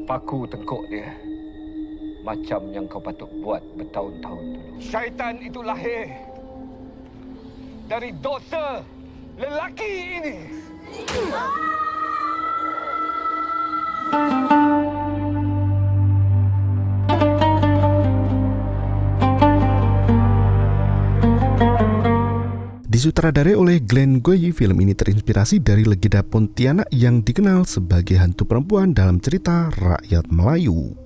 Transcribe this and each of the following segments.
paku tengkuk dia. Macam yang kau patut buat bertahun-tahun dulu. Syaitan itu lahir dari dosa lelaki ini. Disutradarai oleh Glenn Goyi, film ini terinspirasi dari legenda Pontianak yang dikenal sebagai hantu perempuan dalam cerita rakyat Melayu.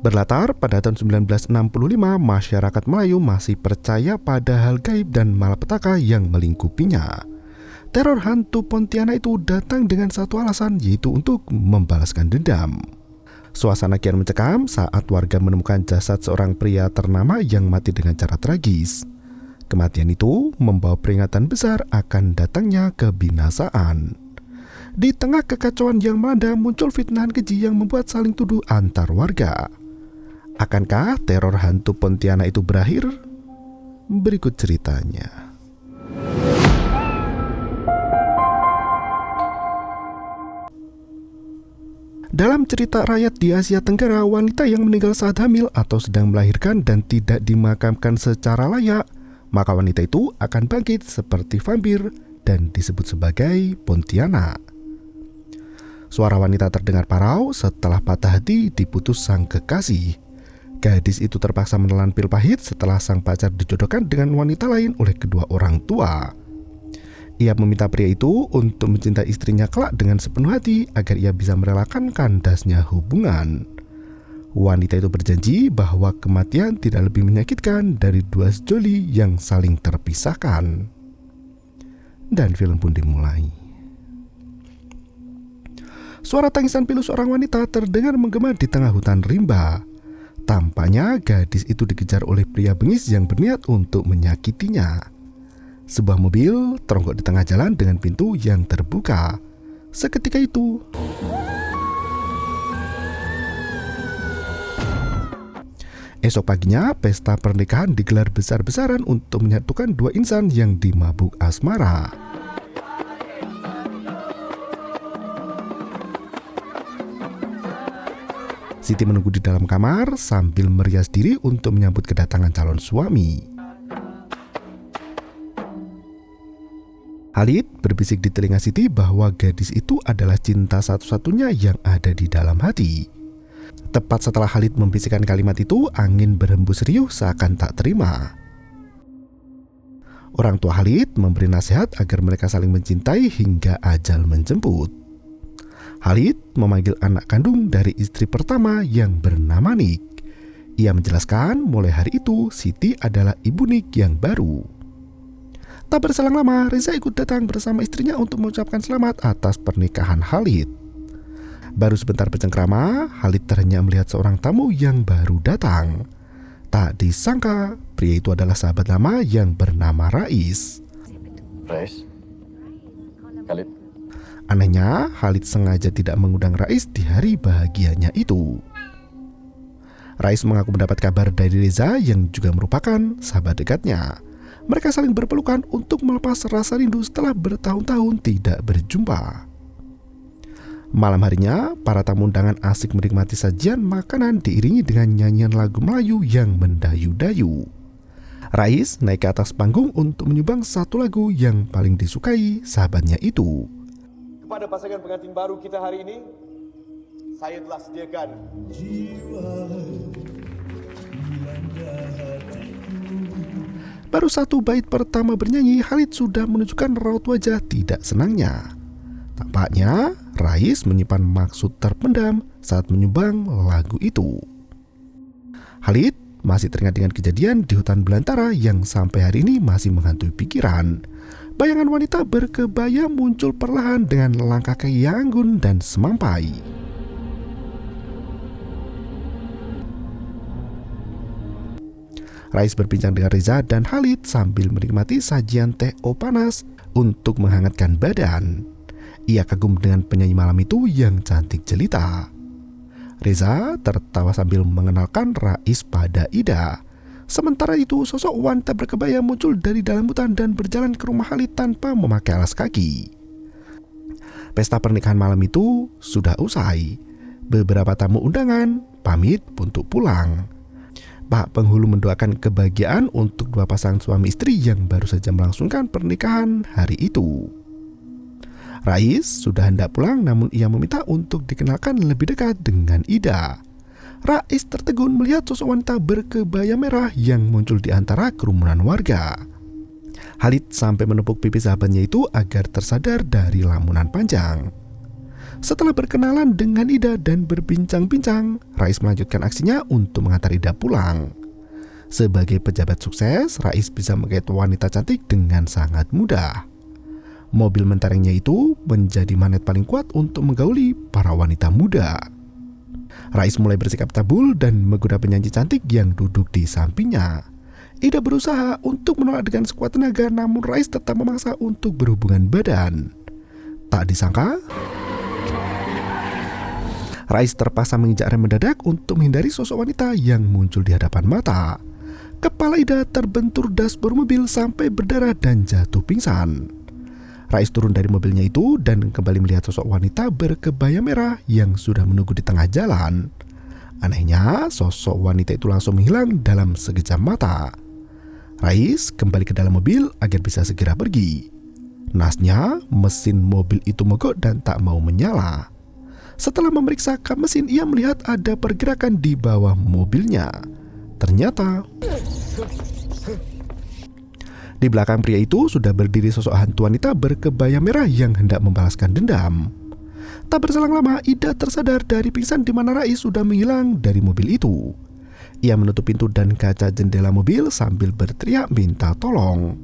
Berlatar pada tahun 1965, masyarakat Melayu masih percaya pada hal gaib dan malapetaka yang melingkupinya. Teror hantu Pontianak itu datang dengan satu alasan, yaitu untuk membalaskan dendam. Suasana kian mencekam saat warga menemukan jasad seorang pria ternama yang mati dengan cara tragis. Kematian itu membawa peringatan besar akan datangnya kebinasaan. Di tengah kekacauan yang melanda, muncul fitnah keji yang membuat saling tuduh antar warga. Akankah teror hantu Pontianak itu berakhir? Berikut ceritanya. Dalam cerita rakyat di Asia Tenggara, wanita yang meninggal saat hamil atau sedang melahirkan dan tidak dimakamkan secara layak, maka wanita itu akan bangkit seperti vampir dan disebut sebagai Pontianak. Suara wanita terdengar parau setelah patah hati diputus sang kekasih. Gadis itu terpaksa menelan pil pahit setelah sang pacar dijodohkan dengan wanita lain oleh kedua orang tua. Ia meminta pria itu untuk mencintai istrinya kelak dengan sepenuh hati agar ia bisa merelakan kandasnya hubungan. Wanita itu berjanji bahwa kematian tidak lebih menyakitkan dari dua sejoli yang saling terpisahkan. Dan film pun dimulai. Suara tangisan pilu seorang wanita terdengar menggema di tengah hutan rimba. Tampaknya gadis itu dikejar oleh pria bengis yang berniat untuk menyakitinya. Sebuah mobil teronggok di tengah jalan dengan pintu yang terbuka. Seketika itu, esok paginya, pesta pernikahan digelar besar-besaran untuk menyatukan dua insan yang dimabuk asmara. Siti menunggu di dalam kamar sambil merias diri untuk menyambut kedatangan calon suami. Khalid berbisik di telinga Siti bahwa gadis itu adalah cinta satu-satunya yang ada di dalam hati. Tepat setelah Khalid membisikkan kalimat itu, angin berhembus riuh seakan tak terima. Orang tua Khalid memberi nasihat agar mereka saling mencintai hingga ajal menjemput. Khalid memanggil anak kandung dari istri pertama yang bernama Nik. Ia menjelaskan mulai hari itu Siti adalah ibu Nik yang baru. Tak berselang lama, Reza ikut datang bersama istrinya untuk mengucapkan selamat atas pernikahan Khalid. Baru sebentar bercengkrama, Khalid ternyata melihat seorang tamu yang baru datang. Tak disangka, pria itu adalah sahabat lama yang bernama Rais. Rais? Khalid? Anehnya, Khalid sengaja tidak mengundang Rais di hari bahagianya itu. Rais mengaku mendapat kabar dari Reza yang juga merupakan sahabat dekatnya. Mereka saling berpelukan untuk melepas rasa rindu setelah bertahun-tahun tidak berjumpa. Malam harinya, para tamu undangan asik menikmati sajian makanan diiringi dengan nyanyian lagu Melayu yang mendayu-dayu. Rais naik ke atas panggung untuk menyumbang satu lagu yang paling disukai sahabatnya itu. Kepada pasangan pengantin baru kita hari ini, saya telah sediakan Baru satu bait pertama bernyanyi, Khalid sudah menunjukkan raut wajah tidak senangnya. Tampaknya Rais menyimpan maksud terpendam saat menyumbang lagu itu. Khalid masih teringat dengan kejadian di hutan belantara yang sampai hari ini masih menghantui pikiran. Bayangan wanita berkebaya muncul perlahan dengan langkah kaki yang anggun dan semampai. Rais berbincang dengan Reza dan Khalid sambil menikmati sajian teh panas untuk menghangatkan badan. Ia kagum dengan penyanyi malam itu yang cantik jelita. Reza tertawa sambil mengenalkan Rais pada Ida. Sementara itu, sosok wanita berkebaya muncul dari dalam hutan dan berjalan ke rumah Khalid tanpa memakai alas kaki. Pesta pernikahan malam itu sudah usai. Beberapa tamu undangan pamit untuk pulang. Pak penghulu mendoakan kebahagiaan untuk dua pasangan suami istri yang baru saja melangsungkan pernikahan hari itu. Rais sudah hendak pulang, namun ia meminta untuk dikenalkan lebih dekat dengan Ida. Rais tertegun melihat sosok wanita berkebaya merah yang muncul di antara kerumunan warga. Khalid sampai menepuk pipi sahabatnya itu agar tersadar dari lamunan panjang. Setelah berkenalan dengan Ida dan berbincang-bincang, Rais melanjutkan aksinya untuk mengantar Ida pulang. Sebagai pejabat sukses, Rais bisa menggait wanita cantik dengan sangat mudah. Mobil menterengnya itu menjadi magnet paling kuat untuk menggauli para wanita muda. Rais mulai bersikap tabul dan menggoda penyanyi cantik yang duduk di sampingnya. Ida berusaha untuk menolak dengan sekuat tenaga, namun Rais tetap memaksa untuk berhubungan badan. Tak disangka, Rais terpaksa menginjak rem mendadak untuk menghindari sosok wanita yang muncul di hadapan mata. Kepala Ida terbentur dashboard mobil sampai berdarah dan jatuh pingsan. Rais turun dari mobilnya itu dan kembali melihat sosok wanita berkebaya merah yang sudah menunggu di tengah jalan. Anehnya, sosok wanita itu langsung menghilang dalam sekejap mata. Rais kembali ke dalam mobil agar bisa segera pergi. Nasnya, mesin mobil itu mogok dan tak mau menyala. Setelah memeriksa kap mesin, ia melihat ada pergerakan di bawah mobilnya. Ternyata di belakang pria itu sudah berdiri sosok hantu wanita berkebaya merah yang hendak membalaskan dendam. Tak berselang lama, Ida tersadar dari pingsan di mana Rais sudah menghilang dari mobil itu. Ia menutup pintu dan kaca jendela mobil sambil berteriak minta tolong.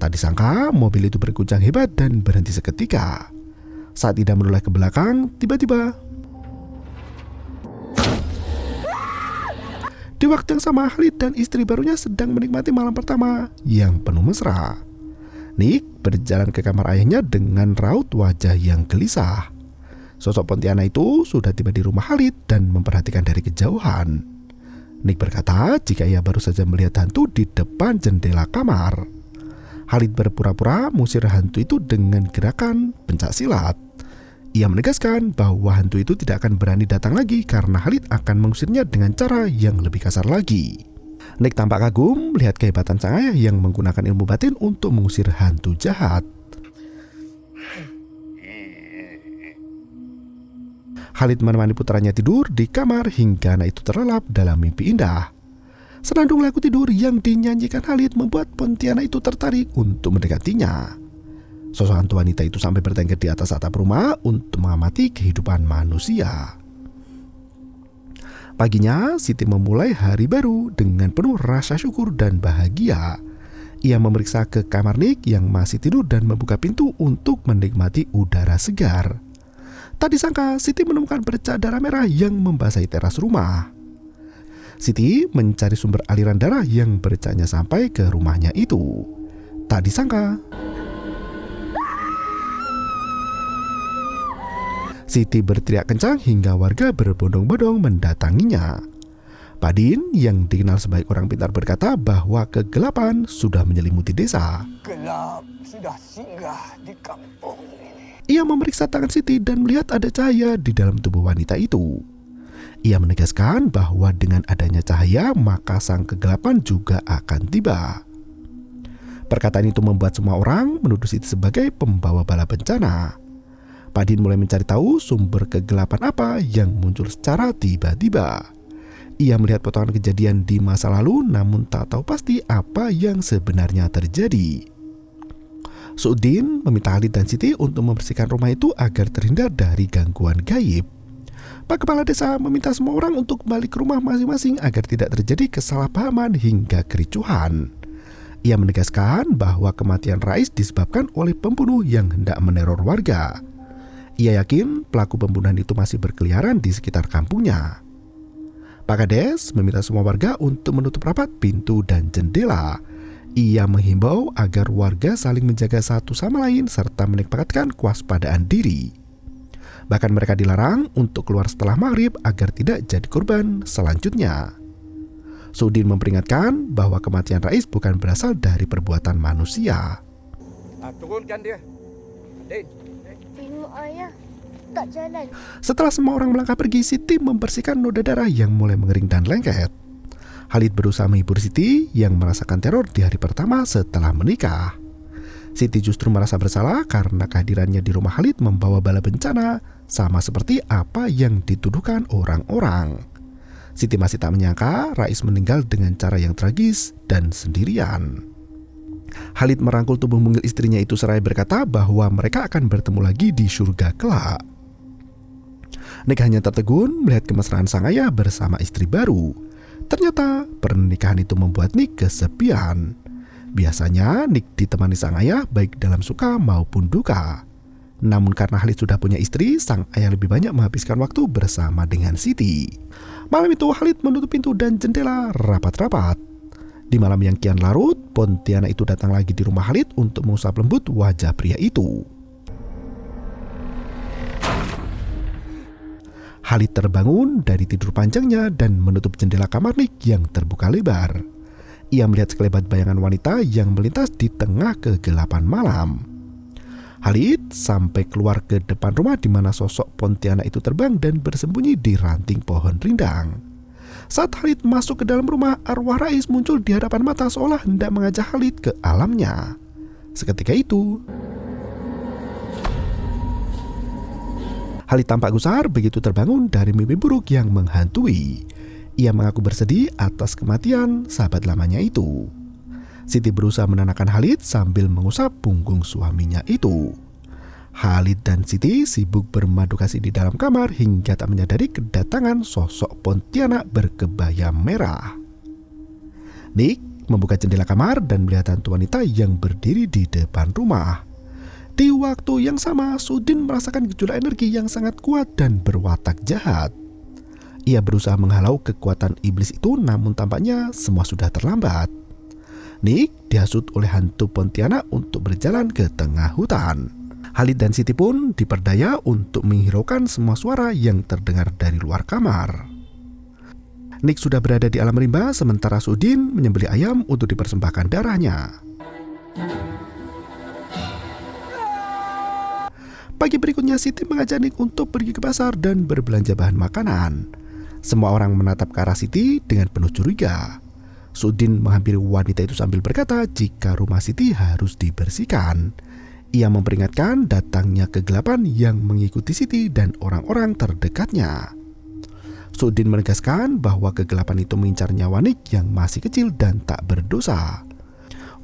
Tak disangka mobil itu berguncang hebat dan berhenti seketika. Saat Ida menoleh ke belakang, tiba-tiba di waktu yang sama, Khalid dan istri barunya sedang menikmati malam pertama yang penuh mesra. Nick berjalan ke kamar ayahnya dengan raut wajah yang gelisah. Sosok Pontianak itu sudah tiba di rumah Khalid dan memperhatikan dari kejauhan. Nick berkata jika ia baru saja melihat hantu di depan jendela kamar. Khalid berpura-pura mengusir hantu itu dengan gerakan pencak silat. Ia menegaskan bahwa hantu itu tidak akan berani datang lagi karena Khalid akan mengusirnya dengan cara yang lebih kasar lagi. Nick tampak kagum melihat kehebatan sang ayah yang menggunakan ilmu batin untuk mengusir hantu jahat. Khalid menemani putranya tidur di kamar hingga anak itu terlelap dalam mimpi indah. Senandung lagu tidur yang dinyanyikan Khalid membuat Pontianak itu tertarik untuk mendekatinya. Sosok hantu wanita itu sampai bertengger di atas atap rumah untuk mengamati kehidupan manusia. Paginya, Siti memulai hari baru dengan penuh rasa syukur dan bahagia. Ia memeriksa ke kamar Nick yang masih tidur dan membuka pintu untuk menikmati udara segar. Tak disangka, Siti menemukan bercak darah merah yang membasahi teras rumah. Siti mencari sumber aliran darah yang bercaknya sampai ke rumahnya itu. Tak disangka, Siti berteriak kencang hingga warga berbondong-bondong mendatanginya. Padin yang dikenal sebagai orang pintar berkata bahwa kegelapan sudah menyelimuti desa. Gelap sudah singgah di kampung ini. Ia memeriksa tangan Siti dan melihat ada cahaya di dalam tubuh wanita itu. Ia menegaskan bahwa dengan adanya cahaya maka sang kegelapan juga akan tiba. Perkataan itu membuat semua orang menuduh Siti sebagai pembawa bala bencana. Padin mulai mencari tahu sumber kegelapan apa yang muncul secara tiba-tiba. Ia melihat potongan kejadian di masa lalu namun tak tahu pasti apa yang sebenarnya terjadi. Suudin meminta Khalid dan Siti untuk membersihkan rumah itu agar terhindar dari gangguan gaib. Pak Kepala Desa meminta semua orang untuk kembali ke rumah masing-masing agar tidak terjadi kesalahpahaman hingga kericuhan. Ia menegaskan bahwa kematian Rais disebabkan oleh pembunuh yang hendak meneror warga. Ia yakin pelaku pembunuhan itu masih berkeliaran di sekitar kampungnya. Pak Kades meminta semua warga untuk menutup rapat pintu dan jendela. Ia menghimbau agar warga saling menjaga satu sama lain serta meningkatkan kewaspadaan diri. Bahkan mereka dilarang untuk keluar setelah maghrib agar tidak jadi korban selanjutnya. Sudin memperingatkan bahwa kematian Rais bukan berasal dari perbuatan manusia. Turunkan dia. Din. Tengok ayah, tak jalan. Setelah semua orang melangkah pergi, Siti membersihkan noda darah yang mulai mengering dan lengket. Khalid berusaha menghibur Siti yang merasakan teror di hari pertama setelah menikah. Siti justru merasa bersalah karena kehadirannya di rumah Khalid membawa bala bencana, sama seperti apa yang dituduhkan orang-orang. Siti masih tak menyangka Rais meninggal dengan cara yang tragis dan sendirian. Khalid merangkul tubuh mungil istrinya itu seraya berkata bahwa mereka akan bertemu lagi di surga kelak. Nick hanya tertegun melihat kemesraan sang ayah bersama istri baru. Ternyata pernikahan itu membuat Nick kesepian. Biasanya Nick ditemani sang ayah baik dalam suka maupun duka. Namun karena Khalid sudah punya istri, sang ayah lebih banyak menghabiskan waktu bersama dengan Siti. Malam itu Khalid menutup pintu dan jendela rapat-rapat. Di malam yang kian larut, Pontianak itu datang lagi di rumah Khalid untuk mengusap lembut wajah pria itu. Khalid terbangun dari tidur panjangnya dan menutup jendela kamar Nick yang terbuka lebar. Ia melihat sekelebat bayangan wanita yang melintas di tengah kegelapan malam. Khalid sampai keluar ke depan rumah di mana sosok Pontianak itu terbang dan bersembunyi di ranting pohon rindang. Saat Khalid masuk ke dalam rumah, arwah Rais muncul di hadapan mata seolah hendak mengajak Khalid ke alamnya. Seketika itu, Khalid tampak gusar begitu terbangun dari mimpi buruk yang menghantui. Ia mengaku bersedih atas kematian sahabat lamanya itu. Siti berusaha menenangkan Khalid sambil mengusap punggung suaminya itu. Khalid dan Siti sibuk bermadu kasih di dalam kamar hingga tak menyadari kedatangan sosok Pontianak berkebaya merah. Nick membuka jendela kamar dan melihat hantu wanita yang berdiri di depan rumah. Di waktu yang sama, Sudin merasakan gejolak energi yang sangat kuat dan berwatak jahat. Ia berusaha menghalau kekuatan iblis itu, namun tampaknya semua sudah terlambat. Nick dihasut oleh hantu Pontianak untuk berjalan ke tengah hutan. Khalid dan Siti pun diperdaya untuk menghiraukan semua suara yang terdengar dari luar kamar. Nick sudah berada di alam rimba sementara Sudin menyembelih ayam untuk dipersembahkan darahnya. Pagi berikutnya Siti mengajak Nick untuk pergi ke pasar dan berbelanja bahan makanan. Semua orang menatap ke arah Siti dengan penuh curiga. Sudin menghampiri wanita itu sambil berkata jika rumah Siti harus dibersihkan. Ia memperingatkan datangnya kegelapan yang mengikuti Siti dan orang-orang terdekatnya. Sudin menegaskan bahwa kegelapan itu mengincar nyawa Nick yang masih kecil dan tak berdosa.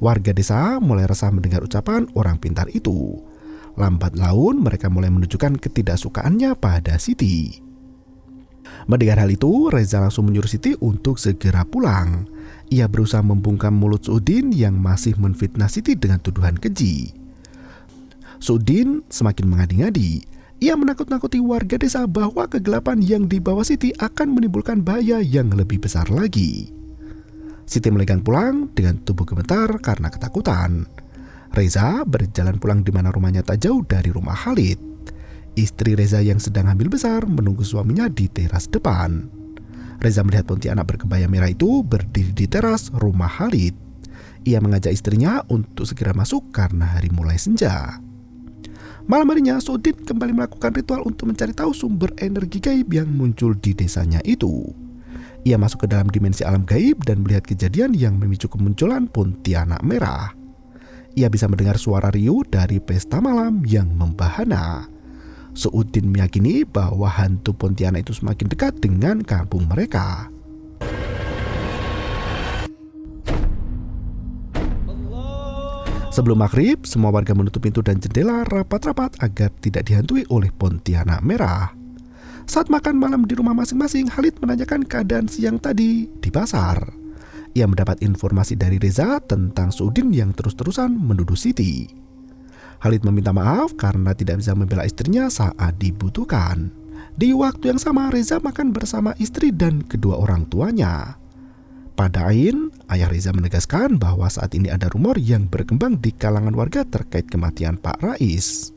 Warga desa mulai resah mendengar ucapan orang pintar itu. Lambat laun mereka mulai menunjukkan ketidaksukaannya pada Siti. Mendengar hal itu, Reza langsung menyuruh Siti untuk segera pulang. Ia berusaha membungkam mulut Sudin yang masih menfitnah Siti dengan tuduhan keji. Sudin semakin mengadi-ngadi. Ia menakut-nakuti warga desa bahwa kegelapan yang dibawa Siti akan menimbulkan bahaya yang lebih besar lagi. Siti melenggang pulang dengan tubuh gemetar karena ketakutan. Reza berjalan pulang di mana rumahnya tak jauh dari rumah Khalid. Istri Reza yang sedang hamil besar menunggu suaminya di teras depan. Reza melihat Pontianak berkebaya merah itu berdiri di teras rumah Khalid. Ia mengajak istrinya untuk segera masuk karena hari mulai senja. Malam harinya Sudin kembali melakukan ritual untuk mencari tahu sumber energi gaib yang muncul di desanya itu. Ia masuk ke dalam dimensi alam gaib dan melihat kejadian yang memicu kemunculan Pontianak merah. Ia bisa mendengar suara riuh dari pesta malam yang membahana. Sudin meyakini bahwa hantu Pontianak itu semakin dekat dengan kampung mereka. Sebelum maghrib, semua warga menutup pintu dan jendela rapat-rapat agar tidak dihantui oleh Pontianak merah. Saat makan malam di rumah masing-masing, Khalid menanyakan keadaan siang tadi di pasar. Ia mendapat informasi dari Reza tentang Sudin yang terus-terusan menuduh Siti. Khalid meminta maaf karena tidak bisa membela istrinya saat dibutuhkan. Di waktu yang sama, Reza makan bersama istri dan kedua orang tuanya. Pada Ain, ayah Reza menegaskan bahwa saat ini ada rumor yang berkembang di kalangan warga terkait kematian Pak Rais.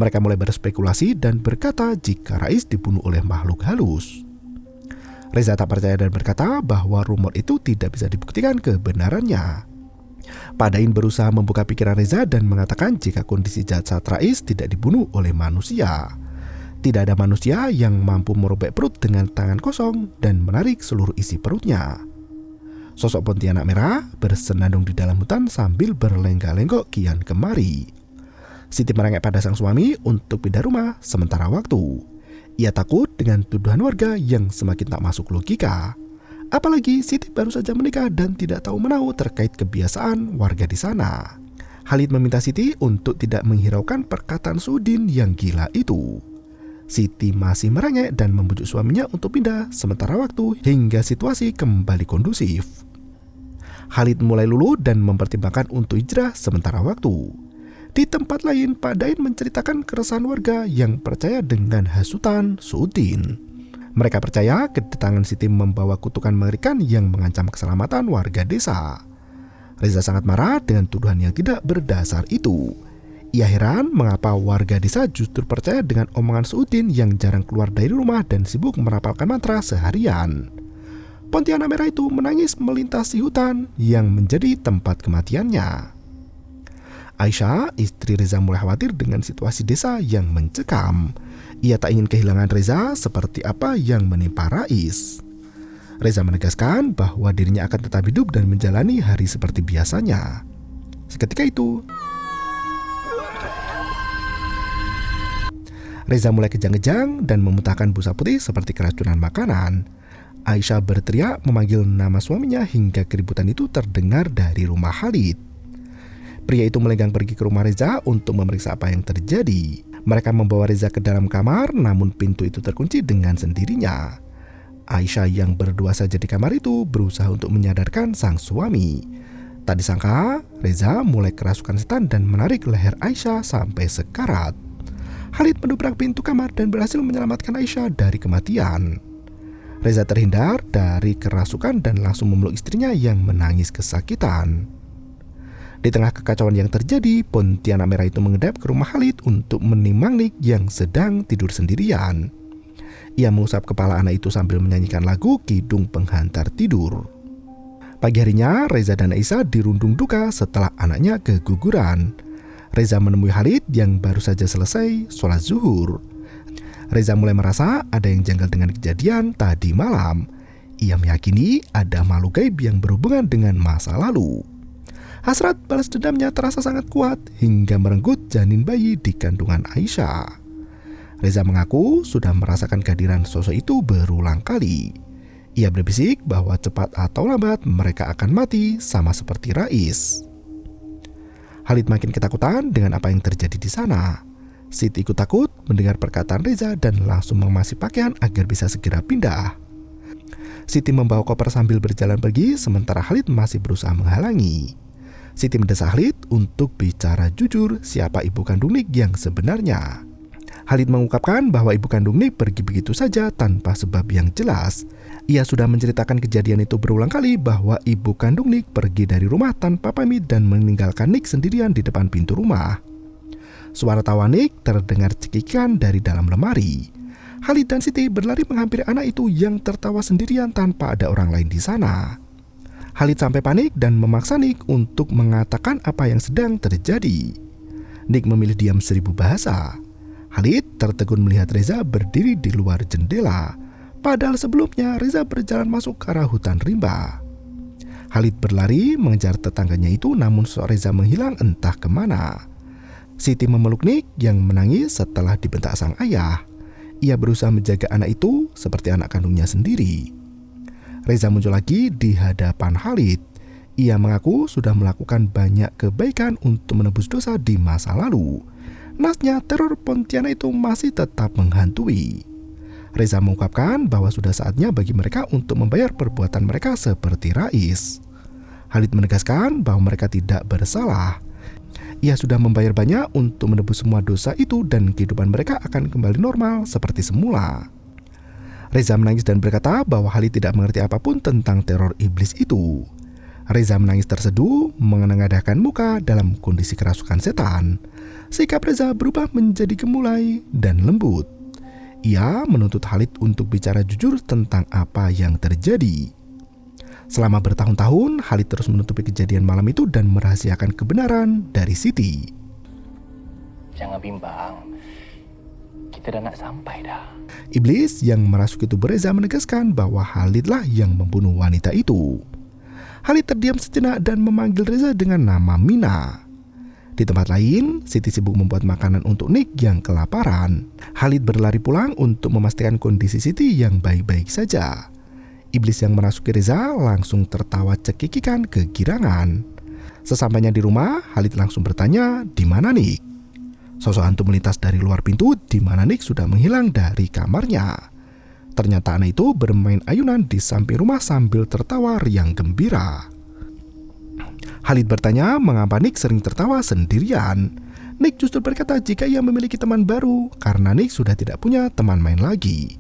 Mereka mulai berspekulasi dan berkata jika Rais dibunuh oleh makhluk halus. Reza tak percaya dan berkata bahwa rumor itu tidak bisa dibuktikan kebenarannya. Padain berusaha membuka pikiran Reza dan mengatakan jika kondisi jasad Rais tidak dibunuh oleh manusia. Tidak ada manusia yang mampu merobek perut dengan tangan kosong dan menarik seluruh isi perutnya. Sosok Pontianak Merah bersenandung di dalam hutan sambil berlenggak-lenggok kian kemari. Siti merengek pada sang suami untuk pindah rumah sementara waktu. Ia takut dengan tuduhan warga yang semakin tak masuk logika. Apalagi Siti baru saja menikah dan tidak tahu menahu terkait kebiasaan warga di sana. Khalid meminta Siti untuk tidak menghiraukan perkataan Sudin yang gila itu. Siti masih merengek dan membujuk suaminya untuk pindah sementara waktu hingga situasi kembali kondusif. Khalid mulai luluh dan mempertimbangkan untuk hijrah sementara waktu. Di tempat lain, Pak Dain menceritakan keresahan warga yang percaya dengan hasutan Sudin. Mereka percaya kedatangan Siti membawa kutukan mengerikan yang mengancam keselamatan warga desa. Reza sangat marah dengan tuduhan yang tidak berdasar itu. Ia heran mengapa warga desa justru percaya dengan omongan Sudin yang jarang keluar dari rumah dan sibuk merapalkan mantra seharian. Pontianak Merah itu menangis melintasi hutan yang menjadi tempat kematiannya. Aisyah, istri Reza, mulai khawatir dengan situasi desa yang mencekam. Ia tak ingin kehilangan Reza seperti apa yang menimpa Rais. Reza menegaskan bahwa dirinya akan tetap hidup dan menjalani hari seperti biasanya. Seketika itu, Reza mulai kejang-kejang dan memuntahkan busa putih seperti keracunan makanan. Aisyah berteriak memanggil nama suaminya hingga keributan itu terdengar dari rumah Khalid. Pria itu melenggang pergi ke rumah Reza untuk memeriksa apa yang terjadi. Mereka membawa Reza ke dalam kamar, namun pintu itu terkunci dengan sendirinya. Aisyah yang berdua saja di kamar itu berusaha untuk menyadarkan sang suami. Tak disangka, Reza mulai kerasukan setan dan menarik leher Aisyah sampai sekarat. Khalid mendobrak pintu kamar dan berhasil menyelamatkan Aisyah dari kematian. Reza terhindar dari kerasukan dan langsung memeluk istrinya yang menangis kesakitan. Di tengah kekacauan yang terjadi, Pontianak Merah itu menghadap ke rumah Khalid untuk menimang Nik yang sedang tidur sendirian. Ia mengusap kepala anak itu sambil menyanyikan lagu Kidung Penghantar Tidur. Pagi harinya, Reza dan Aisyah dirundung duka setelah anaknya keguguran. Reza menemui Khalid yang baru saja selesai sholat zuhur. Reza mulai merasa ada yang janggal dengan kejadian tadi malam. Ia meyakini ada makhluk gaib yang berhubungan dengan masa lalu. Hasrat balas dendamnya terasa sangat kuat hingga merenggut janin bayi di kandungan Aisyah. Reza mengaku sudah merasakan kehadiran sosok itu berulang kali. Ia berbisik bahwa cepat atau lambat mereka akan mati sama seperti Rais. Khalid makin ketakutan dengan apa yang terjadi di sana. Siti ikut takut mendengar perkataan Reza dan langsung mengemasi pakaian agar bisa segera pindah. Siti membawa koper sambil berjalan pergi sementara Khalid masih berusaha menghalangi. Siti mendesak Khalid untuk bicara jujur siapa ibu kandung Nik yang sebenarnya. Khalid mengungkapkan bahwa ibu kandung Nik pergi begitu saja tanpa sebab yang jelas. Ia sudah menceritakan kejadian itu berulang kali bahwa ibu kandung Nik pergi dari rumah tanpa pamit dan meninggalkan Nik sendirian di depan pintu rumah. Suara tawa Nik terdengar cekikan dari dalam lemari. Khalid dan Siti berlari menghampiri anak itu yang tertawa sendirian tanpa ada orang lain di sana. Khalid sampai panik dan memaksa Nik untuk mengatakan apa yang sedang terjadi. Nik memilih diam 1000 bahasa. Khalid tertegun melihat Reza berdiri di luar jendela. Padahal sebelumnya Reza berjalan masuk ke arah hutan rimba. Khalid berlari mengejar tetangganya itu, namun sosok Reza menghilang entah kemana. Siti memeluk Nik yang menangis setelah dibentak sang ayah. Ia berusaha menjaga anak itu seperti anak kandungnya sendiri. Reza muncul lagi di hadapan Khalid. Ia mengaku sudah melakukan banyak kebaikan untuk menebus dosa di masa lalu. Nasnya teror Pontianak itu masih tetap menghantui. Reza mengungkapkan bahwa sudah saatnya bagi mereka untuk membayar perbuatan mereka seperti Rais. Khalid menegaskan bahwa mereka tidak bersalah. Ia sudah membayar banyak untuk menebus semua dosa itu dan kehidupan mereka akan kembali normal seperti semula. Reza menangis dan berkata bahwa Khalid tidak mengerti apapun tentang teror iblis itu. Reza menangis terseduh, menengadahkan muka dalam kondisi kerasukan setan. Sikap Reza berubah menjadi gemulai dan lembut. Ia menuntut Khalid untuk bicara jujur tentang apa yang terjadi. Selama bertahun-tahun, Khalid terus menutupi kejadian malam itu dan merahasiakan kebenaran dari Siti. Jangan bimbang. kita dah nak sampai dah. Iblis yang merasuki tubuh Reza menegaskan bahwa Khalidlah yang membunuh wanita itu. Khalid terdiam sejenak dan memanggil Reza dengan nama Mina. Di tempat lain, Siti sibuk membuat makanan untuk Nick yang kelaparan. Khalid berlari pulang untuk memastikan kondisi Siti yang baik-baik saja. Iblis yang merasuki Reza langsung tertawa cekikikan kegirangan. Sesampainya di rumah, Khalid langsung bertanya, "Di mana Nick?" Sosok hantu melintas dari luar pintu di mana Nick sudah menghilang dari kamarnya. Ternyata anak itu bermain ayunan di samping rumah sambil tertawa riang gembira. Khalid bertanya mengapa Nick sering tertawa sendirian. Nick justru berkata jika ia memiliki teman baru karena Nick sudah tidak punya teman main lagi.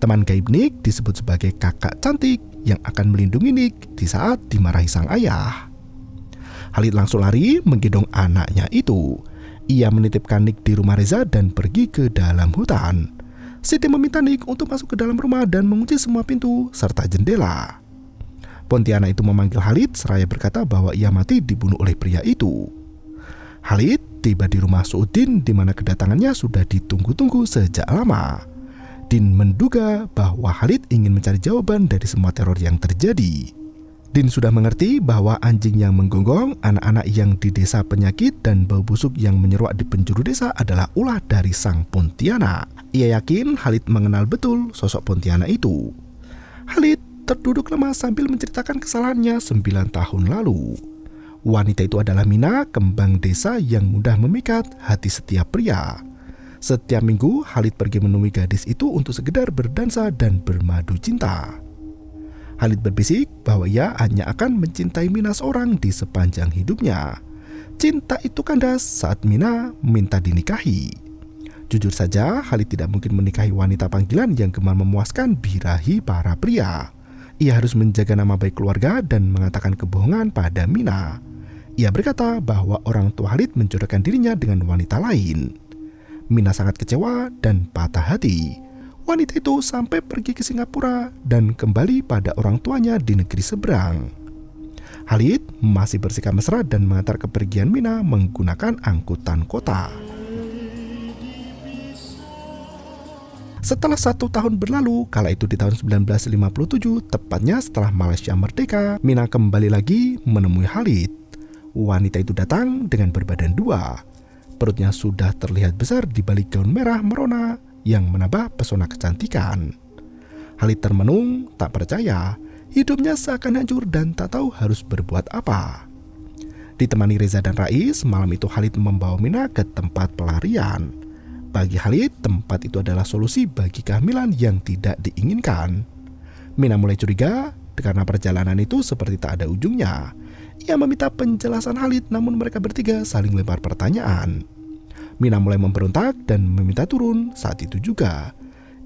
Teman gaib Nick disebut sebagai kakak cantik yang akan melindungi Nick di saat dimarahi sang ayah. Khalid langsung lari menggendong anaknya itu. Ia menitipkan Nick di rumah Reza dan pergi ke dalam hutan. Siti meminta Nick untuk masuk ke dalam rumah dan mengunci semua pintu serta jendela. Pontianak itu memanggil Khalid seraya berkata bahwa ia mati dibunuh oleh pria itu. Khalid tiba di rumah Suudin di mana kedatangannya sudah ditunggu-tunggu sejak lama. Din menduga bahwa Khalid ingin mencari jawaban dari semua teror yang terjadi. Din sudah mengerti bahwa anjing yang menggonggong, anak-anak yang di desa penyakit, dan bau busuk yang menyeruak di penjuru desa adalah ulah dari sang Pontianak. Ia yakin Khalid mengenal betul sosok Pontianak itu. Khalid terduduk lemah sambil menceritakan kesalahannya 9 tahun lalu. Wanita itu adalah Mina, kembang desa yang mudah memikat hati setiap pria. Setiap minggu, Khalid pergi menemui gadis itu untuk sekedar berdansa dan bermadu cinta. Khalid berbisik bahwa ia hanya akan mencintai Mina seorang di sepanjang hidupnya. Cinta itu kandas saat Mina minta dinikahi. Jujur saja, Khalid tidak mungkin menikahi wanita panggilan yang gemar memuaskan birahi para pria. Ia harus menjaga nama baik keluarga dan mengatakan kebohongan pada Mina. Ia berkata bahwa orang tua Khalid menjodohkan dirinya dengan wanita lain. Mina sangat kecewa dan patah hati. Wanita itu sampai pergi ke Singapura dan kembali pada orang tuanya di negeri seberang. Khalid masih bersikap mesra dan mengantar kepergian Mina menggunakan angkutan kota. Setelah 1 tahun berlalu, kala itu di tahun 1957, tepatnya setelah Malaysia merdeka, Mina kembali lagi menemui Khalid. Wanita itu datang dengan berbadan 2. Perutnya sudah terlihat besar di balik gaun merah merona yang menambah pesona kecantikan. Khalid termenung, tak percaya. Hidupnya seakan hancur dan tak tahu harus berbuat apa. Ditemani Reza dan Rais, malam itu Khalid membawa Mina ke tempat pelarian. Bagi Khalid, tempat itu adalah solusi bagi kehamilan yang tidak diinginkan. Mina mulai curiga karena perjalanan itu seperti tak ada ujungnya. Ia meminta penjelasan Khalid, namun mereka bertiga saling lempar pertanyaan. Mina mulai memberontak dan meminta turun. Saat itu juga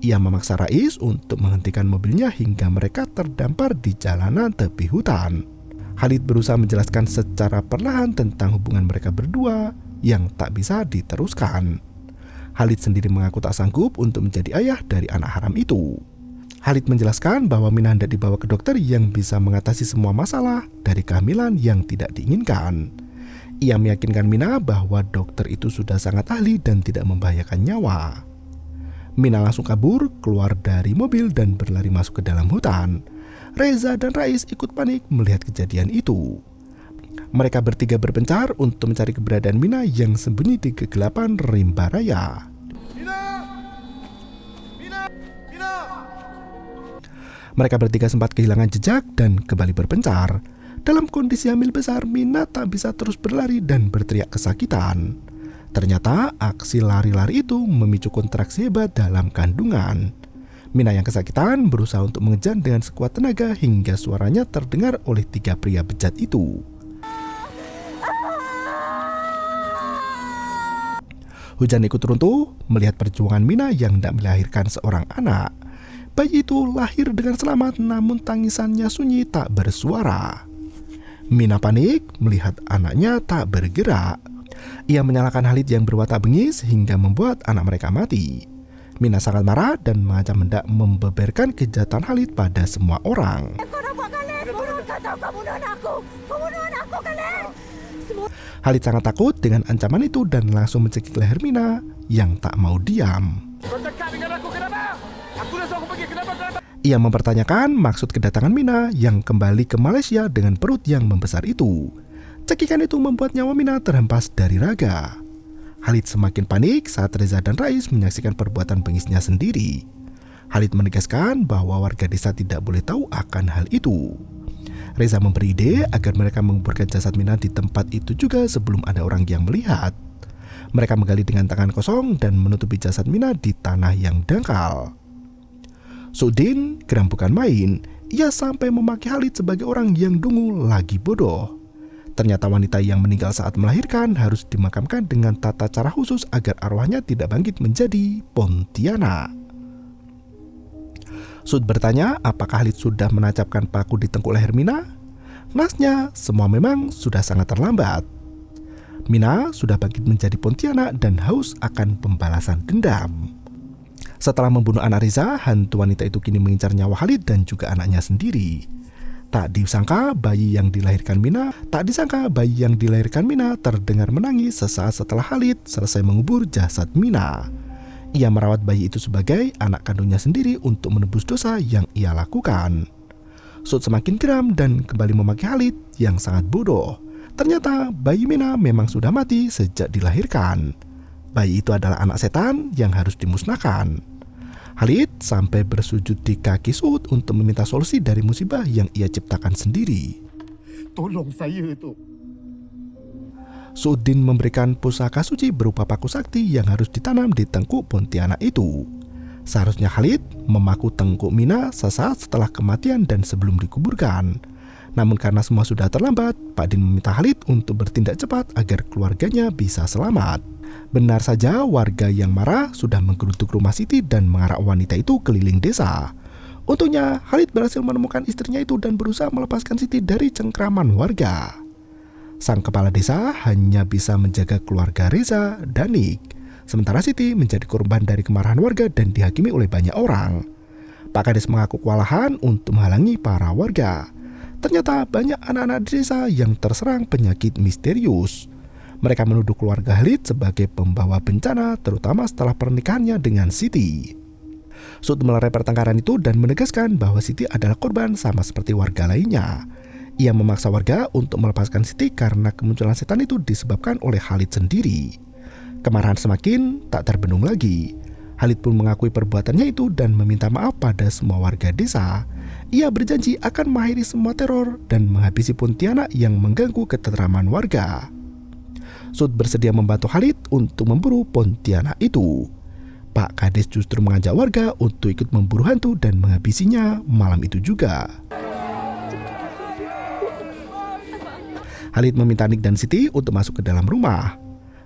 ia memaksa Rais untuk menghentikan mobilnya hingga mereka terdampar di jalanan tepi hutan. Khalid berusaha menjelaskan secara perlahan tentang hubungan mereka berdua yang tak bisa diteruskan. Khalid sendiri mengaku tak sanggup untuk menjadi ayah dari anak haram itu. Khalid menjelaskan bahwa Mina hendak dibawa ke dokter yang bisa mengatasi semua masalah dari kehamilan yang tidak diinginkan. Ia meyakinkan Mina bahwa dokter itu sudah sangat ahli dan tidak membahayakan nyawa. Mina langsung kabur, keluar dari mobil dan berlari masuk ke dalam hutan. Reza dan Rais ikut panik melihat kejadian itu. Mereka bertiga berpencar untuk mencari keberadaan Mina yang sembunyi di kegelapan rimba raya. Mereka bertiga sempat kehilangan jejak dan kembali berpencar. Dalam kondisi hamil besar, Mina tak bisa terus berlari dan berteriak kesakitan. Ternyata aksi lari-lari itu memicu kontraksi hebat dalam kandungan. Mina yang kesakitan berusaha untuk mengejar dengan sekuat tenaga hingga suaranya terdengar oleh 3 pria bejat itu. Hujan ikut runtuh melihat perjuangan Mina yang hendak melahirkan seorang anak. Bayi itu lahir dengan selamat, namun tangisannya sunyi tak bersuara. Mina panik melihat anaknya tak bergerak. Ia menyalahkan Khalid yang berwatak bengis hingga membuat anak mereka mati. Mina sangat marah dan mengancam hendak membeberkan kejahatan Khalid pada semua orang. Khalid sangat takut dengan ancaman itu dan langsung mencekik leher Mina yang tak mau diam. Kau dekat dengan aku kenapa? Aku dah suruh pergi kenapa? Ia mempertanyakan maksud kedatangan Mina yang kembali ke Malaysia dengan perut yang membesar itu. Cekikan itu membuat nyawa Mina terhempas dari raga. Khalid semakin panik saat Reza dan Rais menyaksikan perbuatan bengisnya sendiri. Khalid menegaskan bahwa warga desa tidak boleh tahu akan hal itu. Reza memberi ide agar mereka menguburkan jasad Mina di tempat itu juga sebelum ada orang yang melihat. Mereka menggali dengan tangan kosong dan menutupi jasad Mina di tanah yang dangkal. Sudin geram bukan main, ia sampai memaki Khalid sebagai orang yang dungu lagi bodoh. Ternyata wanita yang meninggal saat melahirkan harus dimakamkan dengan tata cara khusus agar arwahnya tidak bangkit menjadi Pontianak. Sud bertanya apakah Khalid sudah menancapkan paku di tengkuk leher Mina. Nasnya, semua memang sudah sangat terlambat. Mina sudah bangkit menjadi Pontianak dan haus akan pembalasan dendam. Setelah membunuh anak Reza, hantu wanita itu kini mengincar nyawa Khalid dan juga anaknya sendiri. Tak disangka bayi yang dilahirkan Mina terdengar menangis sesaat setelah Khalid selesai mengubur jasad Mina. Ia merawat bayi itu sebagai anak kandungnya sendiri untuk menebus dosa yang ia lakukan. Sud semakin geram dan kembali memaki Khalid yang sangat bodoh. Ternyata bayi Mina memang sudah mati sejak dilahirkan. Bayi itu adalah anak setan yang harus dimusnahkan. Khalid sampai bersujud di kaki Sud untuk meminta solusi dari musibah yang ia ciptakan sendiri. Tolong saya tu. Sudin memberikan pusaka suci berupa paku sakti yang harus ditanam di tengkuk Pontianak itu. Seharusnya Khalid memaku tengkuk Mina sesaat setelah kematian dan sebelum dikuburkan. Namun karena semua sudah terlambat, Pak Din meminta Khalid untuk bertindak cepat agar keluarganya bisa selamat. Benar saja warga yang marah sudah menggeruduk rumah Siti dan mengarak wanita itu keliling desa. Untungnya Khalid berhasil menemukan istrinya itu dan berusaha melepaskan Siti dari cengkraman warga. Sang kepala desa hanya bisa menjaga keluarga Reza dan Nik, sementara Siti menjadi korban dari kemarahan warga dan dihakimi oleh banyak orang. Pak Kades mengaku kewalahan untuk menghalangi para warga. Ternyata banyak anak-anak di desa yang terserang penyakit misterius. Mereka menuduh keluarga Khalid sebagai pembawa bencana, terutama setelah pernikahannya dengan Siti. Sud melerai pertengkaran itu dan menegaskan bahwa Siti adalah korban sama seperti warga lainnya. Ia memaksa warga untuk melepaskan Siti karena kemunculan setan itu disebabkan oleh Khalid sendiri. Kemarahan semakin tak terbendung lagi. Khalid pun mengakui perbuatannya itu dan meminta maaf pada semua warga desa. Ia berjanji akan mengakhiri semua teror dan menghabisi Pontianak yang mengganggu ketentraman warga. Sud bersedia membantu Khalid untuk memburu Pontianak itu. Pak Kades justru mengajak warga untuk ikut memburu hantu dan menghabisinya malam itu juga. Khalid meminta Nik dan Siti untuk masuk ke dalam rumah.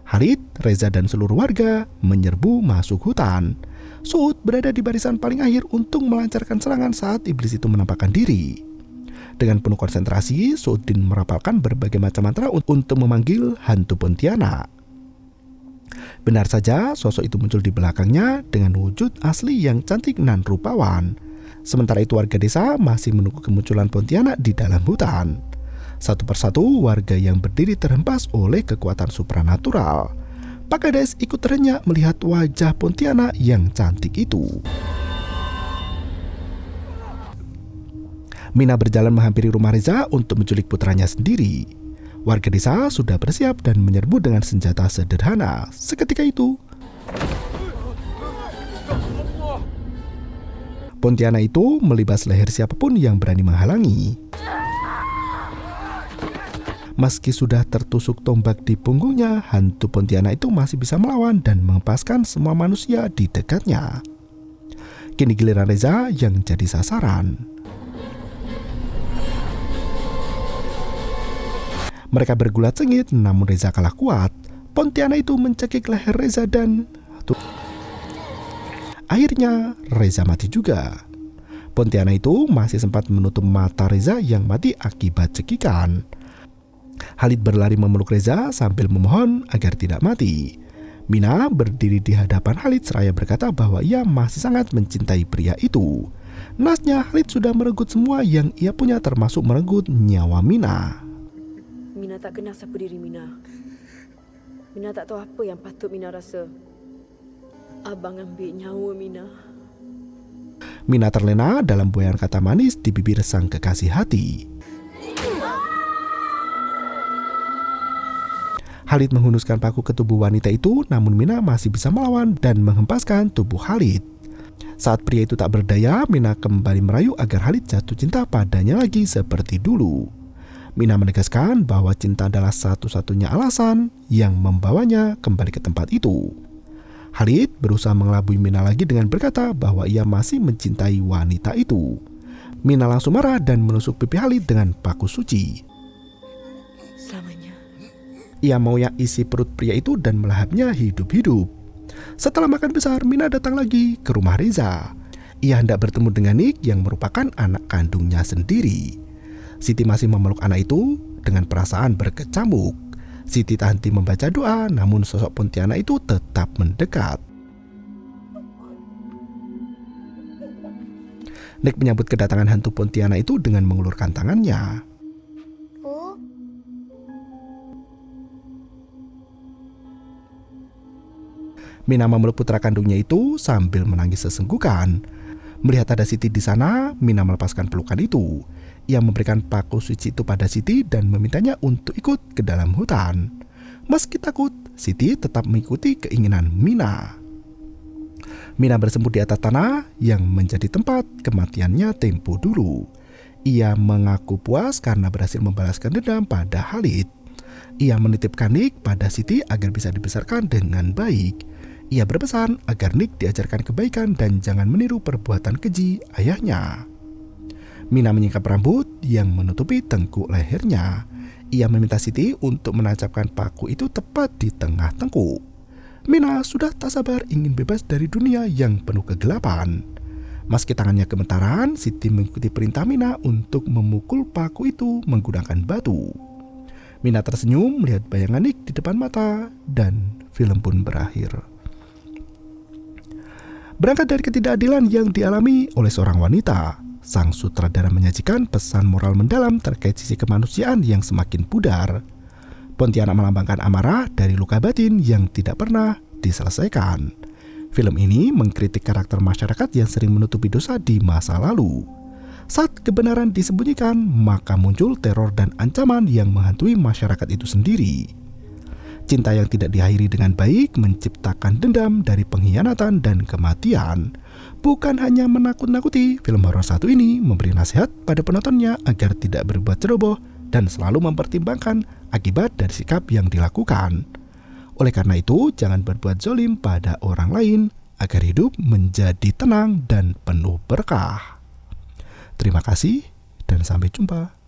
Khalid, Reza dan seluruh warga menyerbu masuk hutan. Sud berada di barisan paling akhir untuk melancarkan serangan saat iblis itu menampakkan diri. Dengan penuh konsentrasi, Sudin merapalkan berbagai macam mantra untuk memanggil hantu Pontianak. Benar saja, sosok itu muncul di belakangnya dengan wujud asli yang cantik dan rupawan. Sementara itu warga desa masih menunggu kemunculan Pontianak di dalam hutan. Satu persatu warga yang berdiri terhempas oleh kekuatan supranatural. Pak Kades ikut terenyak melihat wajah Pontianak yang cantik itu. Mina berjalan menghampiri rumah Reza untuk menculik putranya sendiri. Warga desa sudah bersiap dan menyerbu dengan senjata sederhana. Seketika itu, Pontianak itu melibas leher siapapun yang berani menghalangi. Meski sudah tertusuk tombak di punggungnya, hantu Pontianak itu masih bisa melawan dan menghempaskan semua manusia di dekatnya. Kini giliran Reza yang jadi sasaran. Mereka bergulat sengit, namun Reza kalah kuat. Pontianak itu mencekik leher Reza dan akhirnya Reza mati juga. Pontianak itu masih sempat menutup mata Reza yang mati akibat cekikan. Khalid berlari memeluk Reza sambil memohon agar tidak mati. Mina berdiri di hadapan Khalid seraya berkata bahwa ia masih sangat mencintai pria itu. Nasnya Khalid sudah merenggut semua yang ia punya termasuk merenggut nyawa Mina. Mina tak kenal siapa diri Mina. Mina tak tahu apa yang patut Mina rasa. Abang ambil nyawa Mina. Mina terlena dalam buayan kata manis di bibir sang kekasih hati. Khalid menghunuskan paku ke tubuh wanita itu, namun Mina masih bisa melawan dan menghempaskan tubuh Khalid. Saat pria itu tak berdaya, Mina kembali merayu agar Khalid jatuh cinta padanya lagi seperti dulu. Mina menegaskan bahwa cinta adalah satu-satunya alasan yang membawanya kembali ke tempat itu. Khalid berusaha mengelabui Mina lagi dengan berkata bahwa ia masih mencintai wanita itu. Mina langsung marah dan menusuk pipi Khalid dengan paku suci. Selamanya. Ia maunya isi perut pria itu dan melahapnya hidup-hidup. Setelah makan besar, Mina datang lagi ke rumah Reza. Ia hendak bertemu dengan Nick yang merupakan anak kandungnya sendiri. Siti masih memeluk anak itu dengan perasaan berkecamuk. Siti tak henti membaca doa, namun sosok Pontianak itu tetap mendekat. Nick menyambut kedatangan hantu Pontianak itu dengan mengulurkan tangannya. Bu, Mina memeluk putra kandungnya itu sambil menangis sesenggukan. Melihat ada Siti di sana, Mina melepaskan pelukan itu. Ia memberikan paku suci itu pada Siti dan memintanya untuk ikut ke dalam hutan. Meski takut, Siti tetap mengikuti keinginan Mina. Mina bersembunyi di atas tanah yang menjadi tempat kematiannya tempo dulu. Ia mengaku puas karena berhasil membalaskan dendam pada Khalid. Ia menitipkan Nick pada Siti agar bisa dibesarkan dengan baik. Ia berpesan agar Nick diajarkan kebaikan dan jangan meniru perbuatan keji ayahnya. Mina menyingkap rambut yang menutupi tengkuk lehernya. Ia meminta Siti untuk menancapkan paku itu tepat di tengah tengkuk. Mina sudah tak sabar ingin bebas dari dunia yang penuh kegelapan. Meski tangannya gemetaran, Siti mengikuti perintah Mina untuk memukul paku itu menggunakan batu. Mina tersenyum melihat bayangan Nick di depan mata dan film pun berakhir. Berangkat dari ketidakadilan yang dialami oleh seorang wanita, sang sutradara menyajikan pesan moral mendalam terkait sisi kemanusiaan yang semakin pudar. Pontianak melambangkan amarah dari luka batin yang tidak pernah diselesaikan. Film ini mengkritik karakter masyarakat yang sering menutupi dosa di masa lalu. Saat kebenaran disembunyikan, maka muncul teror dan ancaman yang menghantui masyarakat itu sendiri. Cinta yang tidak diakhiri dengan baik menciptakan dendam dari pengkhianatan dan kematian. Bukan hanya menakut-nakuti, film horor satu ini memberi nasihat pada penontonnya agar tidak berbuat ceroboh dan selalu mempertimbangkan akibat dari sikap yang dilakukan. Oleh karena itu, jangan berbuat zalim pada orang lain agar hidup menjadi tenang dan penuh berkah. Terima kasih dan sampai jumpa.